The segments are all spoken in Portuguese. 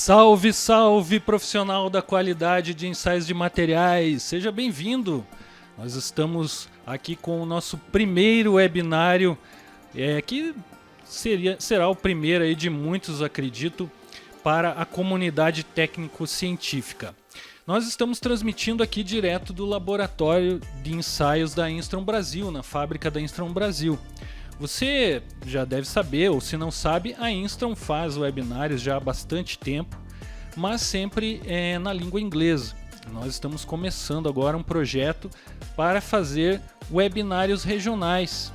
Salve, salve, profissional da qualidade de ensaios de materiais! Seja bem-vindo! Nós estamos aqui com o nosso primeiro webinário, que será o primeiro aí de muitos, acredito, para a comunidade técnico-científica. Nós estamos transmitindo aqui direto do laboratório de ensaios da Instron Brasil, na fábrica da Instron Brasil. Você já deve saber, ou se não sabe, a Instron faz webinários já há bastante tempo, mas sempre na língua inglesa. Nós estamos começando agora um projeto para fazer webinários regionais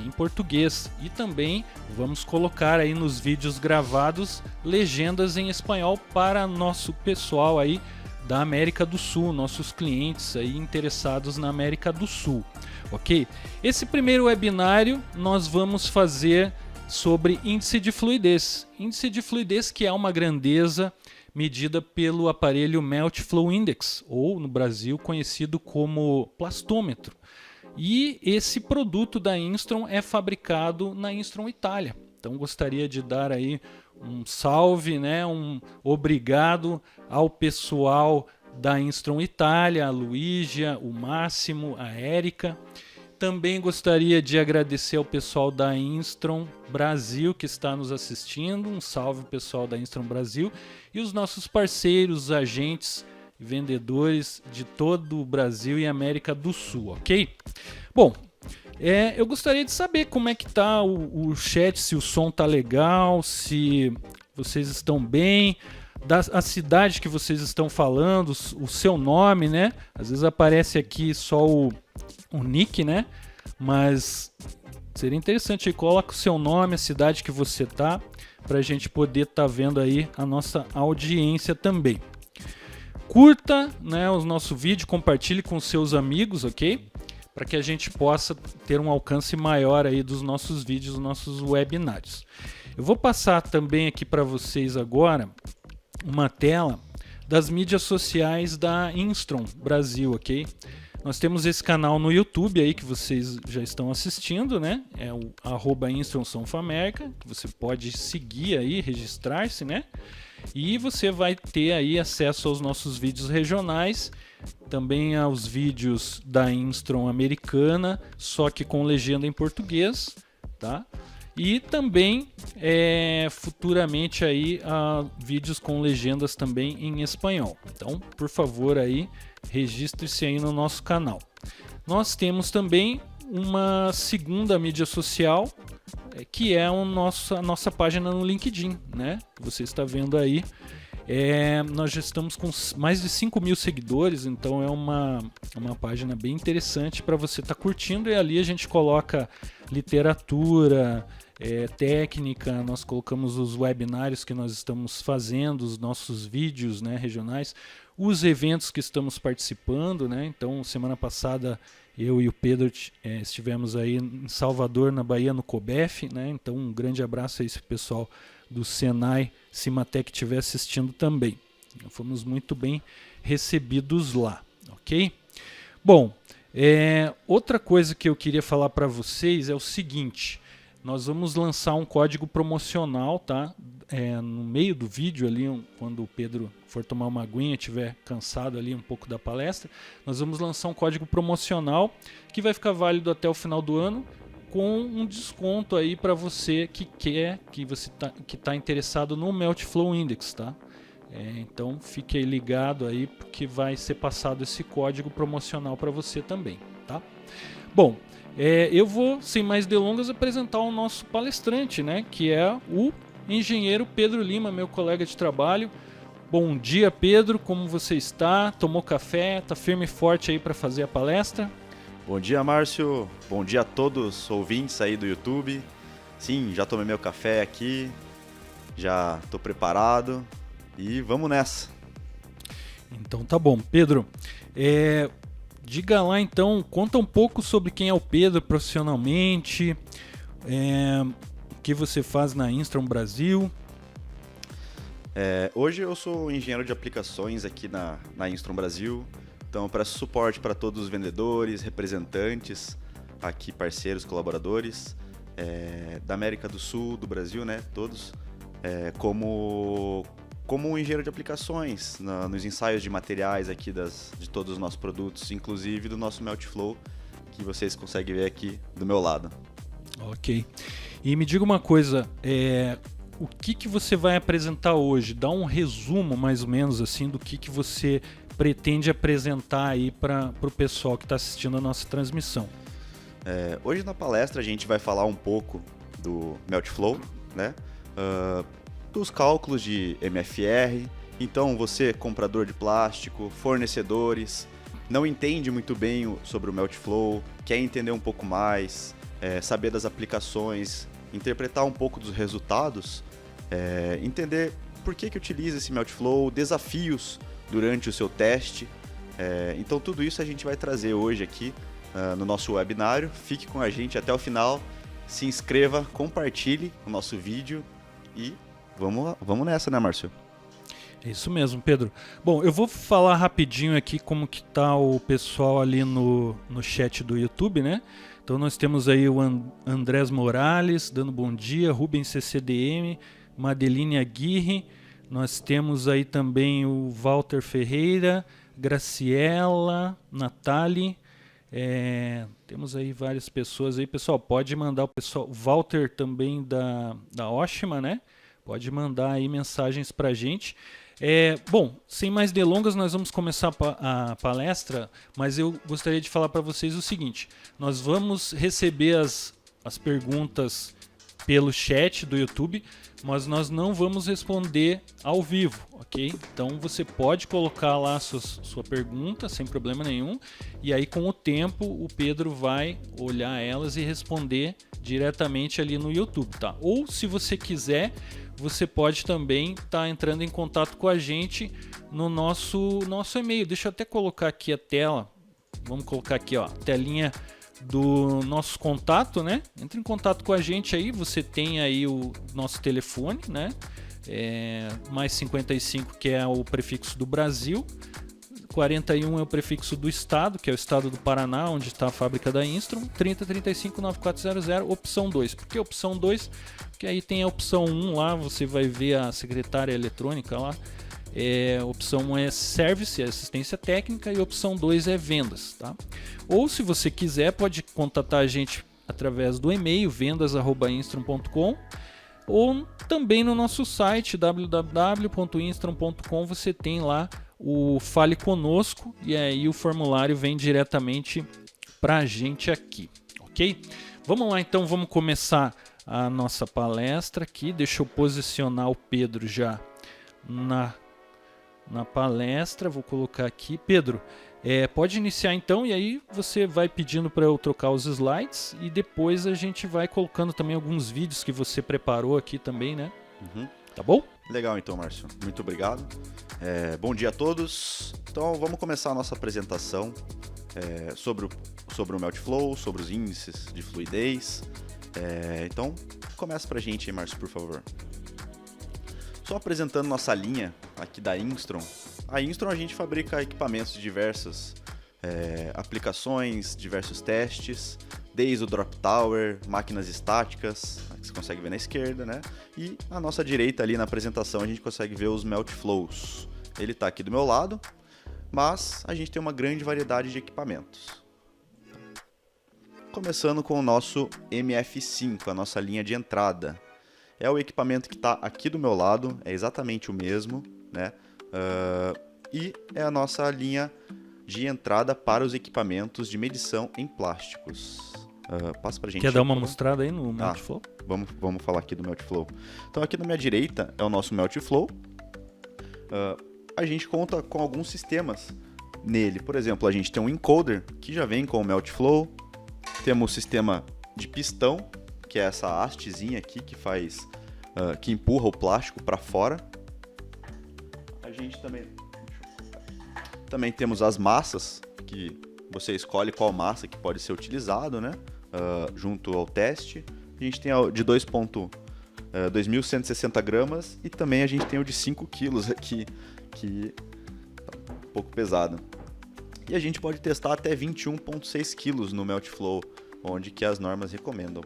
em português e também vamos colocar aí nos vídeos gravados legendas em espanhol para nosso pessoal aí da América do Sul, nossos clientes aí interessados na América do Sul, ok? Esse primeiro webinário nós vamos fazer sobre índice de fluidez. Índice de fluidez que é uma grandeza medida pelo aparelho Melt Flow Index, ou no Brasil conhecido como plastômetro. E esse produto da Instron é fabricado na Instron Itália. Então gostaria de dar aí um salve, né, um obrigado ao pessoal da Instron Itália, a Luígia, o Máximo, a Érica. Também gostaria de agradecer ao pessoal da Instron Brasil que está nos assistindo. Um salve pessoal da Instron Brasil e os nossos parceiros, agentes e vendedores de todo o Brasil e América do Sul, ok? Bom, eu gostaria de saber como é que tá o chat, se o som tá legal, se vocês estão bem, a cidade que vocês estão falando, o seu nome, né? Às vezes aparece aqui só o nick, né? Mas seria interessante aí, coloca o seu nome, a cidade que você tá, para a gente poder estar vendo aí a nossa audiência também. Curta, né, o nosso vídeo, compartilhe com seus amigos, ok? Para que a gente possa ter um alcance maior aí dos nossos vídeos, dos nossos webinários. Eu vou passar também aqui para vocês agora uma tela das mídias sociais da Instron Brasil, ok? Nós temos esse canal no YouTube aí que vocês já estão assistindo, né? É o @InstronSouthAmerica, que você pode seguir aí, registrar-se, né? E você vai ter aí acesso aos nossos vídeos regionais, também aos vídeos da Instron americana, só que com legenda em português, tá? E também futuramente aí vídeos com legendas também em espanhol. Então, por favor aí, registre-se aí no nosso canal. Nós temos também uma segunda mídia social, que é a nossa página no LinkedIn, né? Que você está vendo aí. Nós já estamos com mais de 5.000 seguidores, então é uma página bem interessante para você estar curtindo, e ali a gente coloca literatura, técnica, nós colocamos os webinários que nós estamos fazendo, os nossos vídeos, né, regionais, os eventos que estamos participando, né? Então semana passada eu e o Pedro estivemos aí em Salvador, na Bahia, no COBEF, né? Então um grande abraço a esse pessoal do Senai Cimatec que estiver assistindo também. Fomos muito bem recebidos lá, ok? Bom, outra coisa que eu queria falar para vocês é o seguinte: nós vamos lançar um código promocional, tá? No meio do vídeo ali, quando o Pedro for tomar uma aguinha, estiver cansado ali um pouco da palestra, nós vamos lançar um código promocional que vai ficar válido até o final do ano, com um desconto aí para você que está interessado no Melt Flow Index, tá? Então fique aí ligado aí, porque vai ser passado esse código promocional para você também, tá? Bom, eu vou, sem mais delongas, apresentar o nosso palestrante, né? Que é o engenheiro Pedro Lima, meu colega de trabalho. Bom dia, Pedro, como você está? Tomou café? Está firme e forte aí para fazer a palestra? Bom dia, Márcio. Bom dia a todos os ouvintes aí do YouTube. Sim, já tomei meu café aqui, já estou preparado e vamos nessa. Então tá bom. Pedro, diga lá então, conta um pouco sobre quem é o Pedro profissionalmente, o que você faz na Instron Brasil. Hoje eu sou engenheiro de aplicações aqui na Instron Brasil. Então, presto suporte para todos os vendedores, representantes, aqui parceiros, colaboradores da América do Sul, do Brasil, né? Todos, como como um engenheiro de aplicações nos ensaios de materiais aqui de todos os nossos produtos, inclusive do nosso Meltflow, que vocês conseguem ver aqui do meu lado. Ok. E me diga uma coisa, o que você vai apresentar hoje? Dá um resumo, mais ou menos, assim, do que você pretende apresentar aí para o pessoal que está assistindo a nossa transmissão. Hoje na palestra a gente vai falar um pouco do Meltflow, né? Dos cálculos de MFR. Então você, comprador de plástico, fornecedores, não entende muito bem sobre o Meltflow, quer entender um pouco mais, saber das aplicações, interpretar um pouco dos resultados, entender por que utiliza esse Meltflow, desafios durante o seu teste. Então tudo isso a gente vai trazer hoje aqui no nosso webinário. Fique com a gente até o final, se inscreva, compartilhe o nosso vídeo e vamos nessa, né, Márcio? É isso mesmo, Pedro. Bom, eu vou falar rapidinho aqui como que tá o pessoal ali no chat do YouTube, né? Então nós temos aí o Andrés Morales dando bom dia, Rubens CCDM, Madeline Aguirre, nós temos aí também o Walter Ferreira, Graciela, Natali, temos aí várias pessoas aí. Pessoal, pode mandar o pessoal, Walter também da Oshima, né? Pode mandar aí mensagens pra gente. Bom, sem mais delongas, nós vamos começar a palestra, mas eu gostaria de falar para vocês o seguinte: nós vamos receber as perguntas pelo chat do YouTube, mas nós não vamos responder ao vivo, ok? Então você pode colocar lá sua pergunta sem problema nenhum, e aí com o tempo o Pedro vai olhar elas e responder diretamente ali no YouTube, tá? Ou se você quiser, você pode também estar entrando em contato com a gente no nosso e-mail. Deixa eu até colocar aqui a tela. Vamos colocar aqui, ó, a telinha do nosso contato, né? Entre em contato com a gente aí. Você tem aí o nosso telefone, né? Mais 55, que é o prefixo do Brasil. 41 é o prefixo do estado, que é o estado do Paraná, onde está a fábrica da Instron. 3035-9400, opção 2. Por que opção 2? Porque aí tem a opção 1 lá, você vai ver a secretária eletrônica lá. Opção 1 é Service, assistência técnica, e opção 2 é vendas, tá? Ou se você quiser, pode contatar a gente através do e-mail vendas@instron.com, ou também no nosso site www.instron.com. você tem lá o Fale Conosco, e aí o formulário vem diretamente para a gente aqui, ok? Vamos lá então, vamos começar a nossa palestra aqui. Deixa eu posicionar o Pedro já na palestra. Vou colocar aqui. Pedro, pode iniciar então, e aí você vai pedindo para eu trocar os slides, e depois a gente vai colocando também alguns vídeos que você preparou aqui também, né? Uhum. Tá bom? Legal então, Márcio. Muito obrigado. Bom dia a todos. Então vamos começar a nossa apresentação sobre o Meltflow, sobre os índices de fluidez. Então começa pra gente aí, Márcio, por favor. Só apresentando nossa linha aqui da Instron. A Instron, a gente fabrica equipamentos de diversas aplicações, diversos testes, desde o Drop Tower, máquinas estáticas, que você consegue ver na esquerda, né? E à nossa direita ali na apresentação a gente consegue ver os Meltflows. Ele está aqui do meu lado, mas a gente tem uma grande variedade de equipamentos. Começando com o nosso MF5, a nossa linha de entrada. É o equipamento que está aqui do meu lado, é exatamente o mesmo, né? E é a nossa linha de entrada para os equipamentos de medição em plásticos. Passa pra gente. Quer dar uma mostrada aí no Meltflow? Vamos falar aqui do Meltflow. Então aqui na minha direita é o nosso Meltflow. A gente conta com alguns sistemas nele. Por exemplo, a gente tem um encoder que já vem com o Meltflow. Temos o sistema de pistão, que é essa hastezinha aqui que faz, que empurra o plástico para fora. A gente também temos as massas, que você escolhe qual massa que pode ser utilizado, né? Junto ao teste. A gente tem de 2.160 gramas e também a gente tem o de 5 quilos aqui, que tá um pouco pesado. E a gente pode testar até 21,6 quilos no Meltflow, onde que as normas recomendam.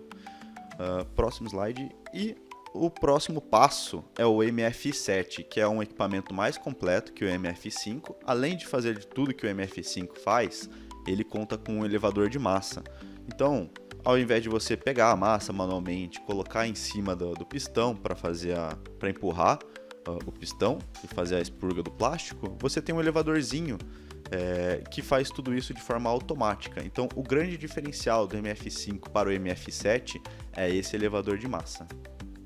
Próximo slide. E o próximo passo é o MF7, que é um equipamento mais completo que o MF5. Além de fazer de tudo que o MF5 faz, ele conta com um elevador de massa. Então, ao invés de você pegar a massa manualmente, colocar em cima do pistão para empurrar o pistão e fazer a expurga do plástico, você tem um elevadorzinho que faz tudo isso de forma automática. Então, o grande diferencial do MF5 para o MF7 é esse elevador de massa.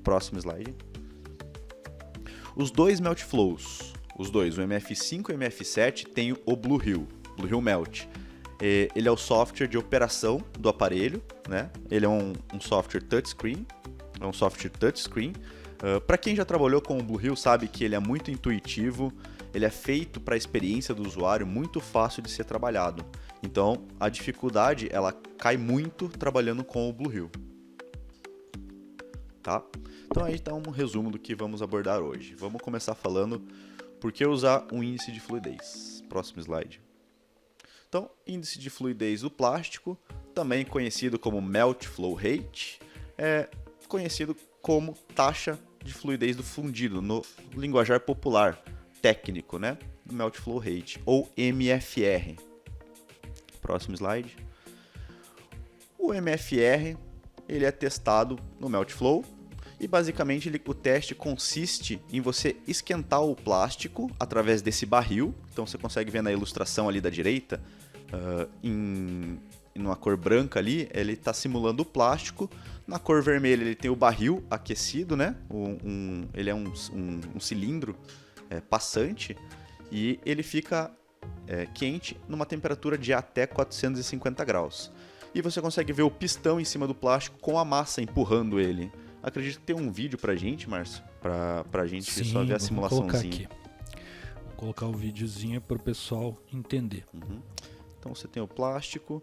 Próximo slide. Os dois Melt Flows, o MF5 e o MF7, tem o Blue Hill Melt. Ele é o software de operação do aparelho, né? Ele é um software touchscreen. Para quem já trabalhou com o Blue Hill sabe que ele é muito intuitivo, ele é feito para a experiência do usuário, muito fácil de ser trabalhado. Então, a dificuldade ela cai muito trabalhando com o Blue Hill. Tá? Então aí está um resumo do que vamos abordar hoje. Vamos começar falando por que usar um índice de fluidez. Próximo slide. Então, índice de fluidez do plástico, também conhecido como Melt Flow Rate, é conhecido como taxa de fluidez do fundido, no linguajar popular, técnico, né? Melt Flow Rate, ou MFR. Próximo slide. O MFR ele é testado no Melt Flow e basicamente o teste consiste em você esquentar o plástico através desse barril. Então você consegue ver na ilustração ali da direita, em uma cor branca ali, ele está simulando o plástico. Na cor vermelha ele tem o barril aquecido, né? Ele é um cilindro passante e ele fica quente numa temperatura de até 450 graus. E você consegue ver o pistão em cima do plástico com a massa empurrando ele. Acredito que tem um vídeo pra gente, Márcio, pra gente só ver a simulaçãozinha. Vou colocar o videozinho pro pessoal entender. Então você tem o plástico,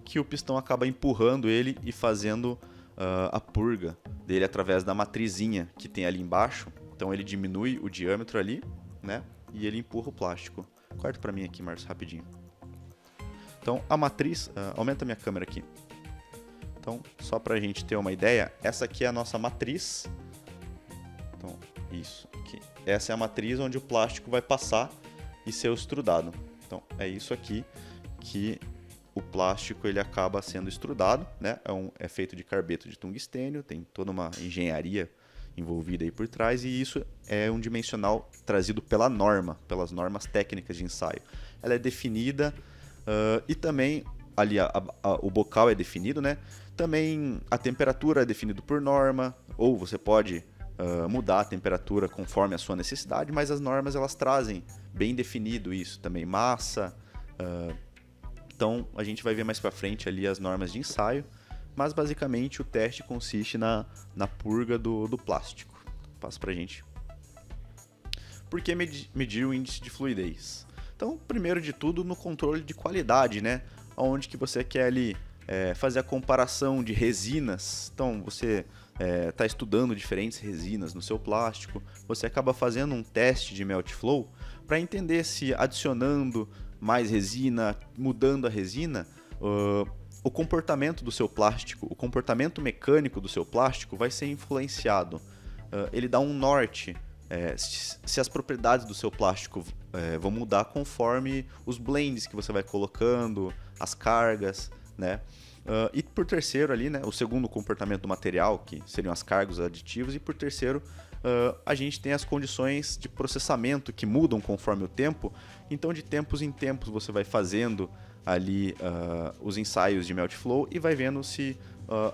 que o pistão acaba empurrando ele e fazendo a purga dele através da matrizinha que tem ali embaixo. Então ele diminui o diâmetro ali, né? E ele empurra o plástico. Corta pra mim aqui, Márcio, rapidinho. Então a matriz, aumenta a minha câmera aqui. Então, só para a gente ter uma ideia, essa aqui é a nossa matriz. Então, isso aqui. Essa é a matriz onde o plástico vai passar e ser extrudado. Então, é isso aqui que o plástico ele acaba sendo extrudado, né? É feito de carbeto de tungstênio, tem toda uma engenharia envolvida aí por trás, e isso é um dimensional trazido pelas normas técnicas de ensaio. Ela é definida e também ali o bocal é definido, né? Também a temperatura é definida por norma, ou você pode mudar a temperatura conforme a sua necessidade, mas as normas elas trazem bem definido isso também, massa. Então a gente vai ver mais para frente ali as normas de ensaio, mas basicamente o teste consiste na purga do plástico. Passa pra gente. Por que medir o índice de fluidez? Então, primeiro de tudo, no controle de qualidade, né? Onde que você quer ali fazer a comparação de resinas. Então, você está estudando diferentes resinas no seu plástico, você acaba fazendo um teste de Melt Flow para entender se adicionando mais resina, mudando a resina, o comportamento do seu plástico, o comportamento mecânico do seu plástico vai ser influenciado. Ele dá um norte. Se as propriedades do seu plástico vão mudar conforme os blends que você vai colocando, as cargas, né? E por terceiro ali, né, o segundo comportamento do material, que seriam as cargas, os aditivos, e por terceiro a gente tem as condições de processamento que mudam conforme o tempo. Então de tempos em tempos você vai fazendo ali os ensaios de Melt Flow e vai vendo se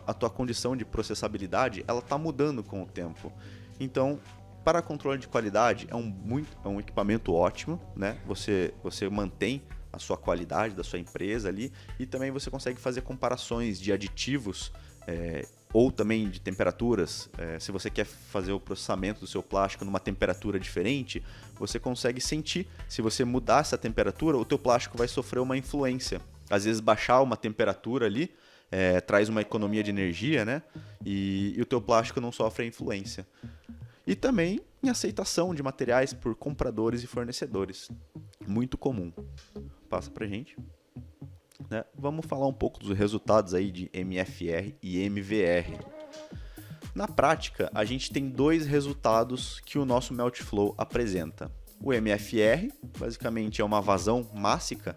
a tua condição de processabilidade ela está mudando com o tempo. Então, para controle de qualidade é um equipamento ótimo, né? Você mantém a sua qualidade da sua empresa ali e também você consegue fazer comparações de aditivos ou também de temperaturas. Se você quer fazer o processamento do seu plástico numa temperatura diferente, você consegue sentir. Se você mudar essa temperatura, o teu plástico vai sofrer uma influência. Às vezes baixar uma temperatura ali traz uma economia de energia, né? E o teu plástico não sofre a influência. E também em aceitação de materiais por compradores e fornecedores. Muito comum. Passa pra gente. Vamos falar um pouco dos resultados aí de MFR e MVR. Na prática, a gente tem dois resultados que o nosso Meltflow apresenta. O MFR, basicamente é uma vazão mássica,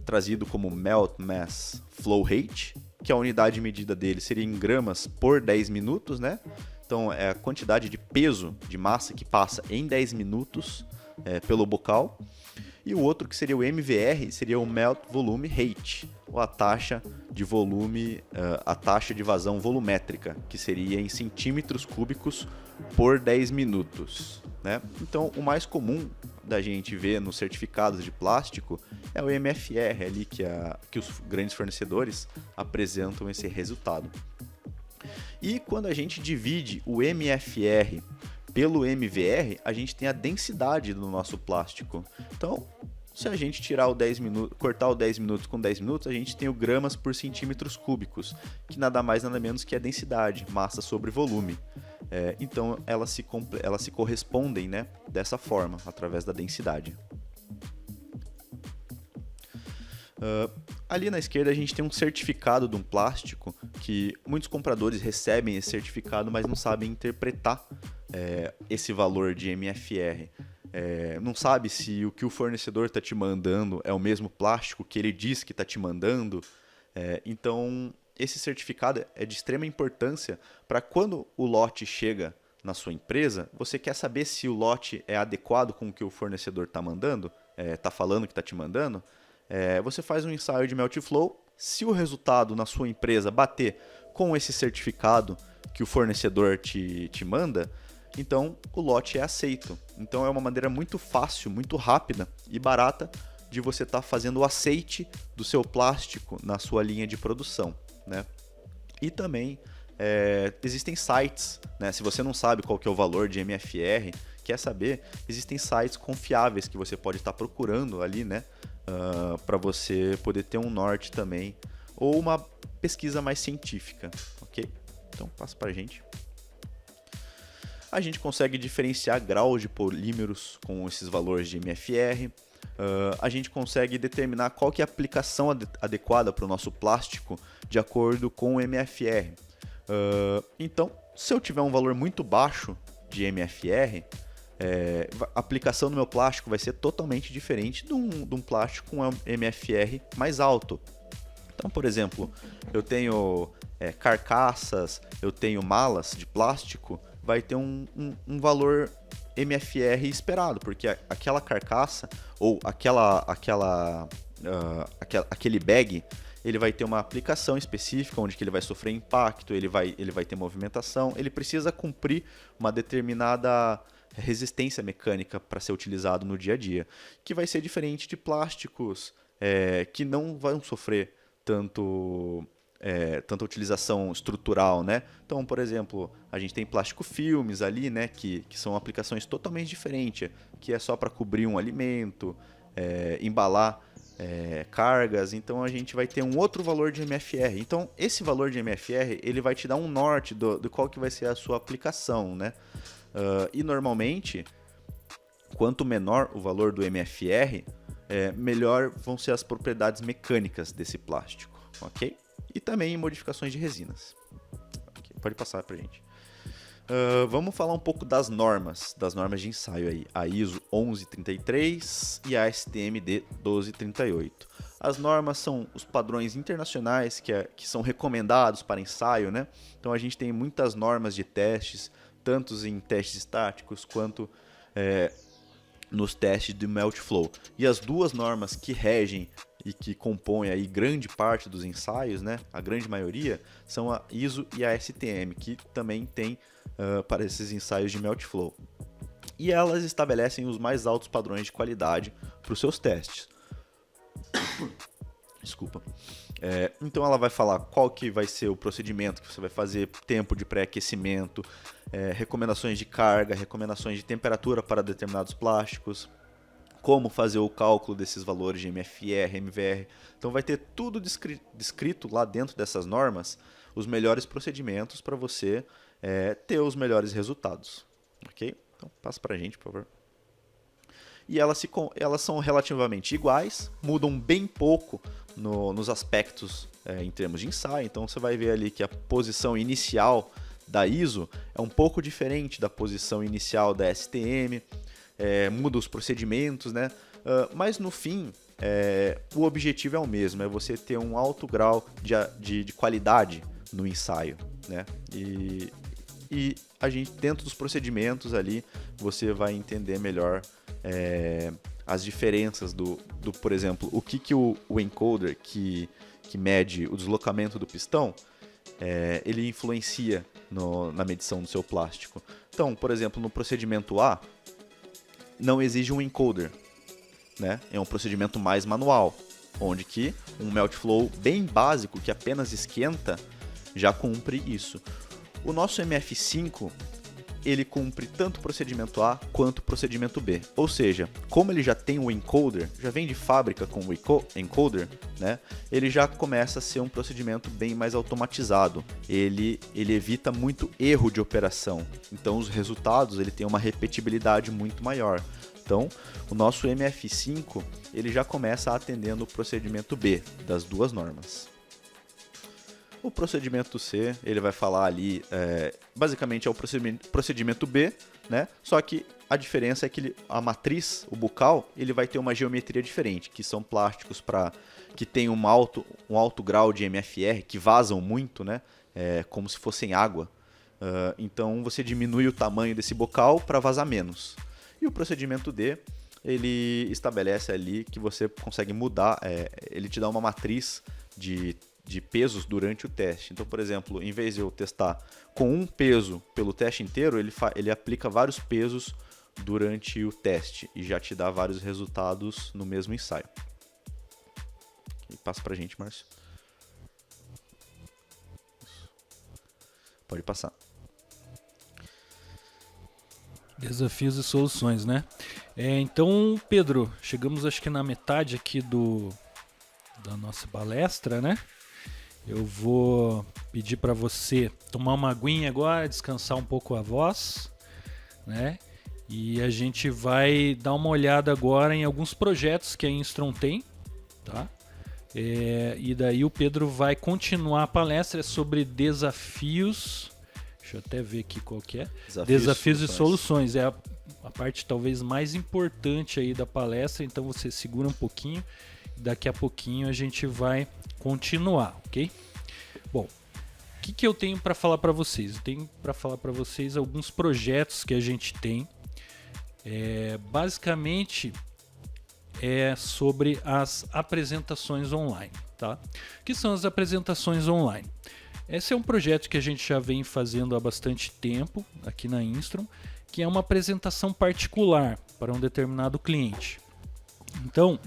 trazido como Melt Mass Flow Rate, que a unidade de medida dele seria em gramas por 10 minutos, né? Então é a quantidade de peso de massa que passa em 10 minutos pelo bocal. E o outro, que seria o MVR, seria o Melt Volume Rate, ou a taxa de volume, a taxa de vazão volumétrica, que seria em centímetros cúbicos por 10 minutos. Né? Então, o mais comum da gente ver nos certificados de plástico é o MFR, ali que os grandes fornecedores apresentam esse resultado. E quando a gente divide o MFR pelo MVR, a gente tem a densidade do nosso plástico. Então, se a gente tirar o 10 minutos, cortar o 10 minutos com 10 minutos, a gente tem o gramas por centímetros cúbicos, que nada mais nada menos que a densidade, massa sobre volume. Então, elas se correspondem, né, dessa forma, através da densidade. Ali na esquerda a gente tem um certificado de um plástico que muitos compradores recebem esse certificado, mas não sabem interpretar esse valor de MFR. Não sabe se o que o fornecedor está te mandando é o mesmo plástico que ele diz que está te mandando. Então, esse certificado é de extrema importância para quando o lote chega na sua empresa, você quer saber se o lote é adequado com o que o fornecedor está mandando, está falando que está te mandando. Você faz um ensaio de Meltflow. Se o resultado na sua empresa bater com esse certificado que o fornecedor te manda, então o lote é aceito. Então é uma maneira muito fácil, muito rápida e barata de você estar fazendo o aceite do seu plástico na sua linha de produção, né? E também existem sites, né? Se você não sabe qual que é o valor de MFR, quer saber, existem sites confiáveis que você pode estar procurando ali, né? Para você poder ter um norte também, ou uma pesquisa mais científica, ok? Então passa para a gente. A gente consegue diferenciar graus de polímeros com esses valores de MFR. A gente consegue determinar qual que é a aplicação adequada para o nosso plástico de acordo com o MFR. Então, se eu tiver um valor muito baixo de MFR, a aplicação no meu plástico vai ser totalmente diferente de um plástico com MFR mais alto. Então, por exemplo, eu tenho carcaças, eu tenho malas de plástico, vai ter um valor MFR esperado, porque aquela carcaça ou aquele bag, ele vai ter uma aplicação específica onde que ele vai sofrer impacto, ele vai ter movimentação, ele precisa cumprir uma determinada resistência mecânica para ser utilizado no dia a dia, que vai ser diferente de plásticos que não vão sofrer tanta utilização estrutural, né? Então, por exemplo, a gente tem plástico filmes ali, né, que são aplicações totalmente diferentes, que é só para cobrir um alimento, embalar cargas. Então a gente vai ter um outro valor de MFR. Então esse valor de MFR ele vai te dar um norte do qual que vai ser a sua aplicação, né? E normalmente, quanto menor o valor do MFR, melhor vão ser as propriedades mecânicas desse plástico, ok? E também modificações de resinas. Okay, pode passar pra gente. Vamos falar um pouco das normas de ensaio aí, a ISO 1133 e a STMD 1238. As normas são os padrões internacionais que são recomendados para ensaio, né? Então a gente tem muitas normas de testes, tanto em testes estáticos quanto nos testes de Meltflow. E as duas normas que regem e que compõem aí grande parte dos ensaios, né? A grande maioria, são a ISO e a STM, que também tem para esses ensaios de Meltflow. E elas estabelecem os mais altos padrões de qualidade para os seus testes. Desculpa. Então ela vai falar qual que vai ser o procedimento que você vai fazer, tempo de pré-aquecimento, recomendações de carga, recomendações de temperatura para determinados plásticos, como fazer o cálculo desses valores de MFR, MVR. Então vai ter tudo descrito lá dentro dessas normas, os melhores procedimentos para você ter os melhores resultados. Ok? Então passa para a gente, por favor. E elas são relativamente iguais, mudam bem pouco nos aspectos em termos de ensaio. Então você vai ver ali que a posição inicial da ISO é um pouco diferente da posição inicial da STM, muda os procedimentos, né? Mas no fim, o objetivo é o mesmo, é você ter um alto grau de qualidade no ensaio, né? E a gente, dentro dos procedimentos ali, você vai entender melhor as diferenças por exemplo, o que o encoder que mede o deslocamento do pistão, ele influencia na medição do seu plástico. Então, por exemplo, no procedimento A, não exige um encoder, né? É um procedimento mais manual, onde que um melt flow bem básico, que apenas esquenta, já cumpre isso. O nosso MF5, ele cumpre tanto o procedimento A quanto o procedimento B. Ou seja, como ele já tem o encoder, já vem de fábrica com o encoder, né? Ele já começa a ser um procedimento bem mais automatizado. Ele evita muito erro de operação. Então os resultados ele tem uma repetibilidade muito maior. Então, o nosso MF5 ele já começa atendendo o procedimento B das duas normas. O procedimento C, ele vai falar ali, basicamente é o procedimento B, né? Só que a diferença é que a matriz, o bucal, ele vai ter uma geometria diferente, que são plásticos que tem um alto grau de MFR, que vazam muito, né? Como se fossem água. Então você diminui o tamanho desse bucal para vazar menos. E o procedimento D, ele estabelece ali que você consegue mudar, ele te dá uma matriz de pesos durante o teste. Então, por exemplo, em vez de eu testar com um peso pelo teste inteiro, ele aplica vários pesos durante o teste e já te dá vários resultados no mesmo ensaio. E passa pra gente, Márcio. Pode passar. Desafios e soluções, né? Então, Pedro, chegamos acho que na metade aqui da nossa palestra, né? Eu vou pedir para você tomar uma aguinha agora, descansar um pouco a voz, né? E a gente vai dar uma olhada agora em alguns projetos que a Instron tem, tá? E daí o Pedro vai continuar a palestra sobre desafios. Deixa eu até ver aqui qual que é. Desafios e soluções. É a parte talvez mais importante aí da palestra, então você segura um pouquinho. Daqui a pouquinho a gente vai continuar, ok? Bom, o que eu tenho para falar para vocês? Eu tenho para falar para vocês alguns projetos que a gente tem. Basicamente é sobre as apresentações online, tá? O que são as apresentações online? Esse é um projeto que a gente já vem fazendo há bastante tempo aqui na Instron, que é uma apresentação particular para um determinado cliente. Então,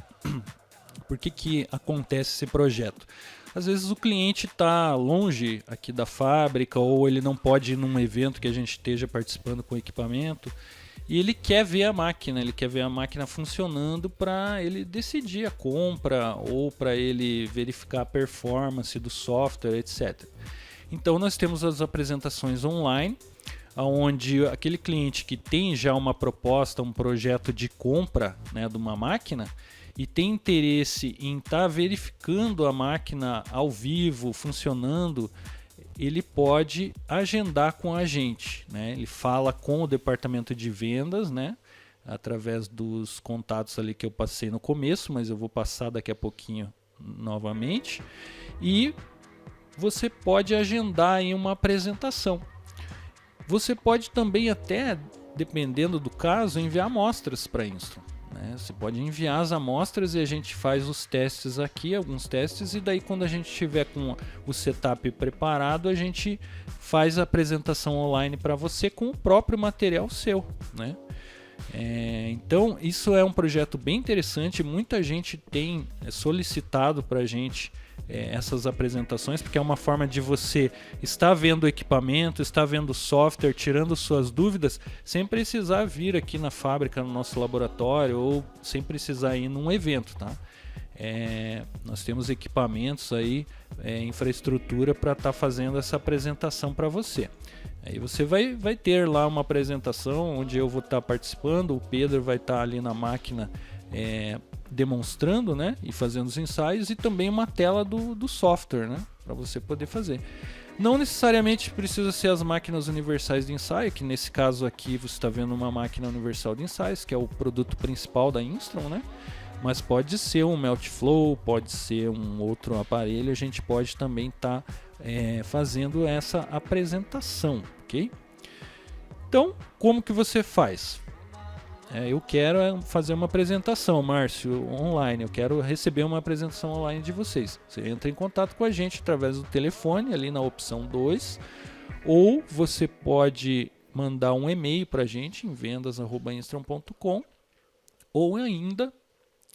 por que acontece esse projeto? Às vezes o cliente está longe aqui da fábrica ou ele não pode ir num evento que a gente esteja participando com o equipamento e ele quer ver a máquina funcionando para ele decidir a compra ou para ele verificar a performance do software, etc. Então nós temos as apresentações online, onde aquele cliente que tem já uma proposta, um projeto de compra, né, de uma máquina e tem interesse em estar verificando a máquina ao vivo, funcionando, ele pode agendar com a gente, né? Ele fala com o departamento de vendas, né? Através dos contatos ali que eu passei no começo, mas eu vou passar daqui a pouquinho novamente. E você pode agendar em uma apresentação. Você pode também até, dependendo do caso, enviar amostras para a Instron. Você pode enviar as amostras e a gente faz os testes aqui, alguns testes, e daí quando a gente estiver com o setup preparado, a gente faz a apresentação online para você com o próprio material seu, né? Então isso é um projeto bem interessante, muita gente tem solicitado para a gente essas apresentações, porque é uma forma de você estar vendo o equipamento, estar vendo o software, tirando suas dúvidas, sem precisar vir aqui na fábrica, no nosso laboratório, ou sem precisar ir num evento, tá? Nós temos equipamentos aí, infraestrutura para estar fazendo essa apresentação para você. Aí você vai ter lá uma apresentação onde eu vou estar participando, o Pedro vai estar ali na máquina demonstrando, né, e fazendo os ensaios, e também uma tela do software, né, para você poder fazer. Não necessariamente precisa ser as máquinas universais de ensaio, que nesse caso aqui você está vendo uma máquina universal de ensaios, que é o produto principal da Instron, né? Mas pode ser um Meltflow, pode ser um outro aparelho, a gente pode também estar fazendo essa apresentação, ok? Então, como que você faz? Eu quero fazer uma apresentação, Márcio, online. Eu quero receber uma apresentação online de vocês. Você entra em contato com a gente através do telefone, ali na opção 2. Ou você pode mandar um e-mail para a gente em vendas@instron.com. Ou ainda,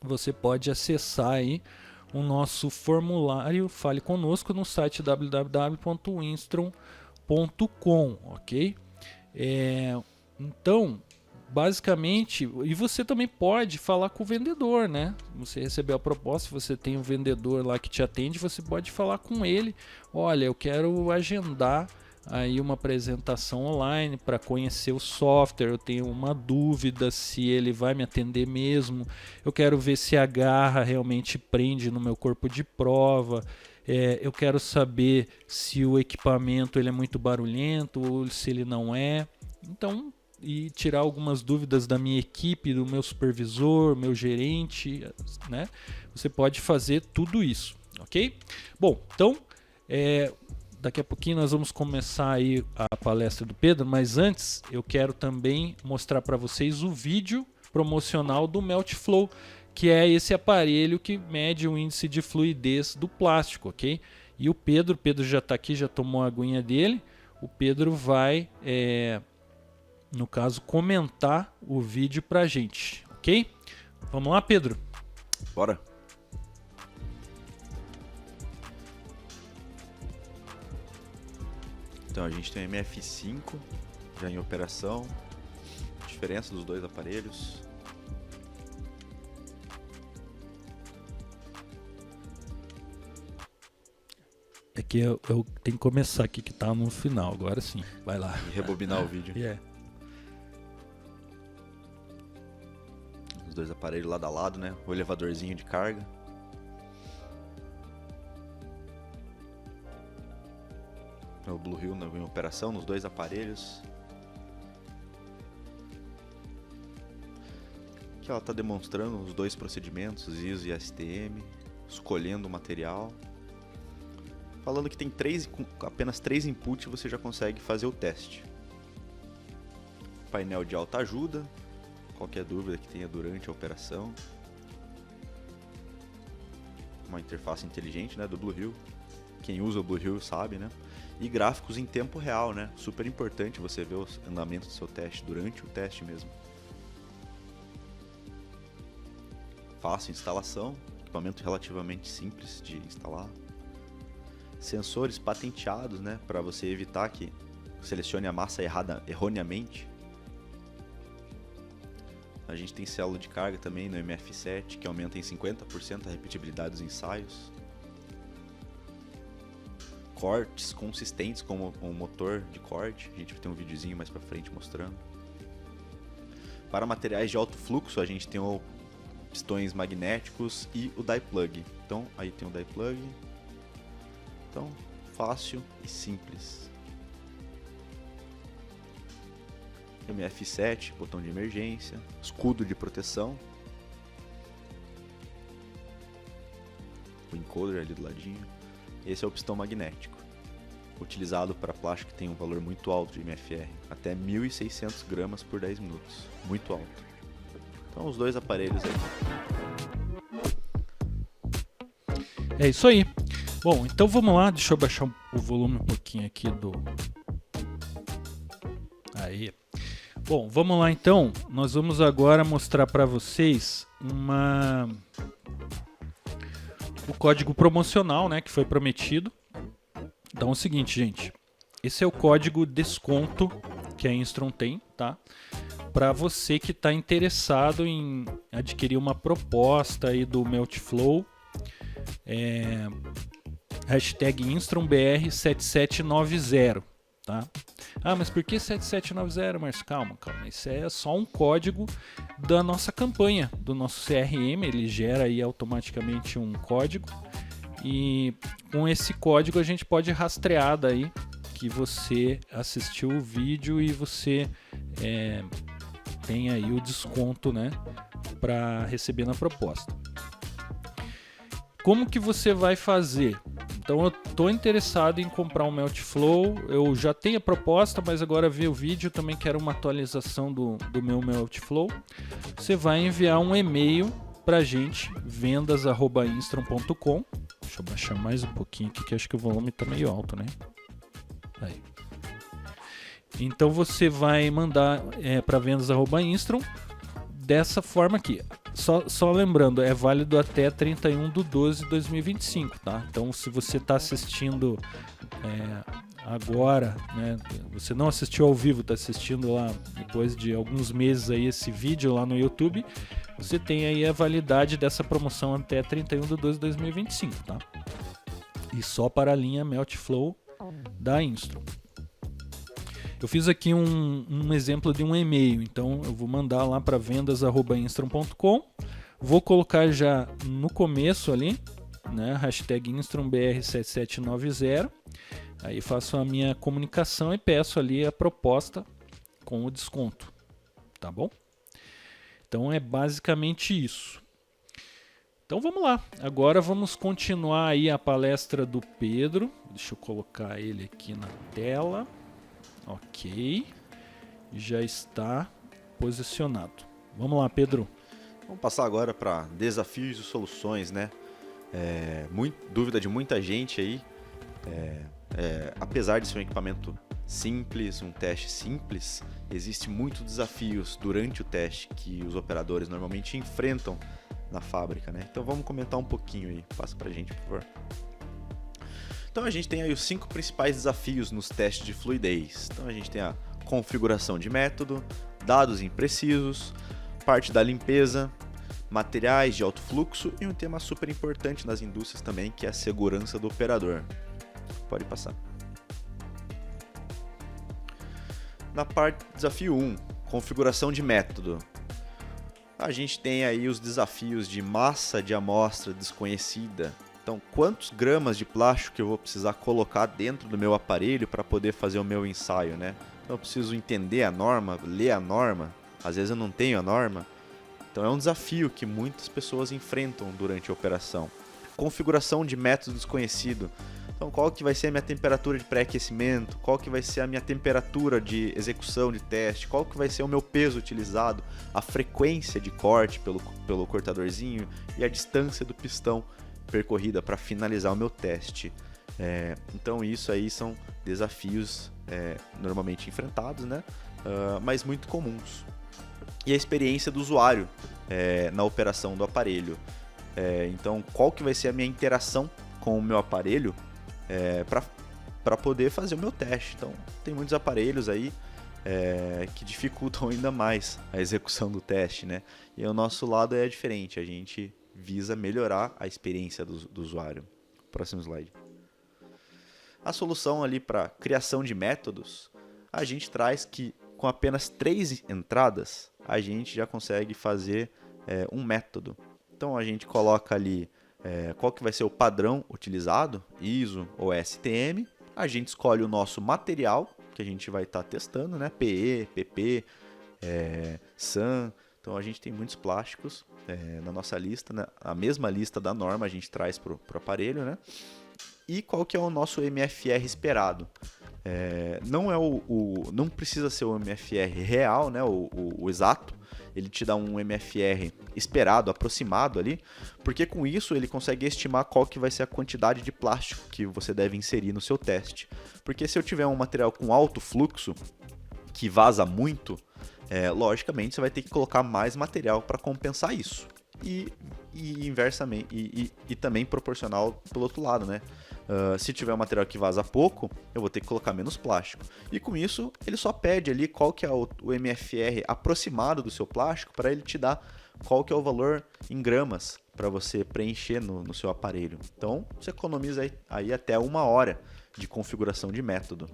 você pode acessar aí o nosso formulário Fale Conosco no site www.instron.com, ok? Então... basicamente, e você também pode falar com o vendedor, né? Você recebeu a proposta, você tem um vendedor lá que te atende, você pode falar com ele, olha, eu quero agendar aí uma apresentação online para conhecer o software, eu tenho uma dúvida se ele vai me atender mesmo, eu quero ver se a garra realmente prende no meu corpo de prova, eu quero saber se o equipamento ele é muito barulhento ou se ele não é. Então, e tirar algumas dúvidas da minha equipe, do meu supervisor, meu gerente, né? Você pode fazer tudo isso, ok? Bom, então, daqui a pouquinho nós vamos começar aí a palestra do Pedro, mas antes eu quero também mostrar para vocês o vídeo promocional do Meltflow, que é esse aparelho que mede o índice de fluidez do plástico, ok? E o Pedro já está aqui, já tomou a aguinha dele, o Pedro vai... no caso, comentar o vídeo pra gente, ok? Vamos lá, Pedro? Bora! Então a gente tem o MF5 já em operação, diferença dos dois aparelhos. É que eu tenho que começar aqui que tá no final, agora sim, vai lá. E rebobinar o vídeo. Os dois aparelhos lado a lado, né? O elevadorzinho de carga. O Blue Hill em operação nos dois aparelhos. Aqui ela está demonstrando os dois procedimentos, ISO e STM, escolhendo o material. Falando que tem apenas 3 inputs você já consegue fazer o teste. Painel de alta ajuda, qualquer dúvida que tenha durante a operação. Uma interface inteligente, né, do Blue Hill. Quem usa o Blue Hill sabe, né? E gráficos em tempo real, né? Super importante você ver o andamento do seu teste durante o teste mesmo. Fácil instalação, equipamento relativamente simples de instalar. Sensores patenteados, né, para você evitar que selecione a massa erroneamente. A gente tem célula de carga também no MF7, que aumenta em 50% a repetibilidade dos ensaios. Cortes consistentes como um motor de corte, a gente vai ter um videozinho mais para frente mostrando. Para materiais de alto fluxo, a gente tem o pistões magnéticos e o die plug. Então, aí tem o die plug. Então, fácil e simples. MF7, botão de emergência, escudo de proteção. O encoder ali do ladinho. Esse é o pistão magnético, utilizado para plástico que tem um valor muito alto de MFR, até 1.600 gramas por 10 minutos, muito alto. Então os dois aparelhos aí. É isso aí. Bom, então vamos lá, deixa eu baixar o volume um pouquinho aqui do... Aí. Bom, vamos lá então, nós vamos agora mostrar para vocês o código promocional, né, que foi prometido. Então é o seguinte, gente, esse é o código desconto que a Instron tem, tá? Para você que está interessado em adquirir uma proposta aí do Meltflow, hashtag InstronBR7790, tá? Ah, mas por que 7790, Márcio? Calma, isso é só um código da nossa campanha, do nosso CRM, ele gera aí automaticamente um código e com esse código a gente pode rastrear daí que você assistiu o vídeo e você tem aí o desconto, né, para receber na proposta. Como que você vai fazer? Então eu estou interessado em comprar um Meltflow, eu já tenho a proposta, mas agora vi o vídeo, também quero uma atualização do meu Meltflow. Você vai enviar um e-mail para a gente, vendas@instron.com. Deixa eu baixar mais um pouquinho aqui, que acho que o volume está meio alto, né? Aí. Então você vai mandar para vendas@instron dessa forma aqui. Só lembrando, é válido até 31/12/2025, tá? Então, se você está assistindo agora, né? Você não assistiu ao vivo, está assistindo lá depois de alguns meses aí esse vídeo lá no YouTube, você tem aí a validade dessa promoção até 31/12/2025, tá? E só para a linha Meltflow da Instron. Eu fiz aqui um exemplo de um e-mail, então eu vou mandar lá para vendas@instron.com. Vou colocar já no começo ali, né, hashtag InstronBR7790. Aí faço a minha comunicação e peço ali a proposta com o desconto, tá bom? Então é basicamente isso. Então vamos lá, agora vamos continuar aí a palestra do Pedro. Deixa eu colocar ele aqui na tela. Ok, já está posicionado. Vamos lá, Pedro. Vamos passar agora para desafios e soluções, né? Dúvida de muita gente aí. Apesar de ser um equipamento simples, um teste simples, existe muitos desafios durante o teste que os operadores normalmente enfrentam na fábrica, né? Então vamos comentar um pouquinho aí. Passa para a gente, por favor. Então a gente tem aí os 5 principais desafios nos testes de fluidez. Então a gente tem a configuração de método, dados imprecisos, parte da limpeza, materiais de alto fluxo e um tema super importante nas indústrias também, que é a segurança do operador. Pode passar. Na parte desafio 1, configuração de método. A gente tem aí os desafios de massa de amostra desconhecida. Então, quantos gramas de plástico que eu vou precisar colocar dentro do meu aparelho para poder fazer o meu ensaio, né? Então, eu preciso entender a norma, ler a norma. Às vezes eu não tenho a norma. Então, é um desafio que muitas pessoas enfrentam durante a operação. Configuração de método desconhecido. Então, qual que vai ser a minha temperatura de pré-aquecimento? Qual que vai ser a minha temperatura de execução de teste? Qual que vai ser o meu peso utilizado? A frequência de corte pelo cortadorzinho e a distância do pistão percorrida para finalizar o meu teste. Então isso aí são desafios normalmente enfrentados, né? Mas muito comuns. E a experiência do usuário na operação do aparelho. Então qual que vai ser a minha interação com o meu aparelho para poder fazer o meu teste. Então tem muitos aparelhos aí que dificultam ainda mais a execução do teste, né? E o nosso lado é diferente, a gente visa melhorar a experiência do usuário. Próximo slide. A solução ali para criação de métodos, a gente traz que com apenas 3 entradas, a gente já consegue fazer um método. Então a gente coloca ali qual que vai ser o padrão utilizado, ISO ou STM, a gente escolhe o nosso material, que a gente vai estar testando, né? PE, PP, SAN. Então a gente tem muitos plásticos na nossa lista, né? A mesma lista da norma a gente traz para o aparelho, né? E qual que é o nosso MFR esperado? Não precisa ser o MFR real, né? o exato. Ele te dá um MFR esperado, aproximado ali, porque com isso ele consegue estimar qual que vai ser a quantidade de plástico que você deve inserir no seu teste. Porque se eu tiver um material com alto fluxo, que vaza muito, logicamente você vai ter que colocar mais material para compensar isso. E inversamente, e também proporcional pelo outro lado, né? Se tiver um material que vaza pouco, eu vou ter que colocar menos plástico. E com isso, ele só pede ali qual que é o MFR aproximado do seu plástico para ele te dar qual que é o valor em gramas para você preencher no seu aparelho. Então, você economiza aí até 1 hora de configuração de método.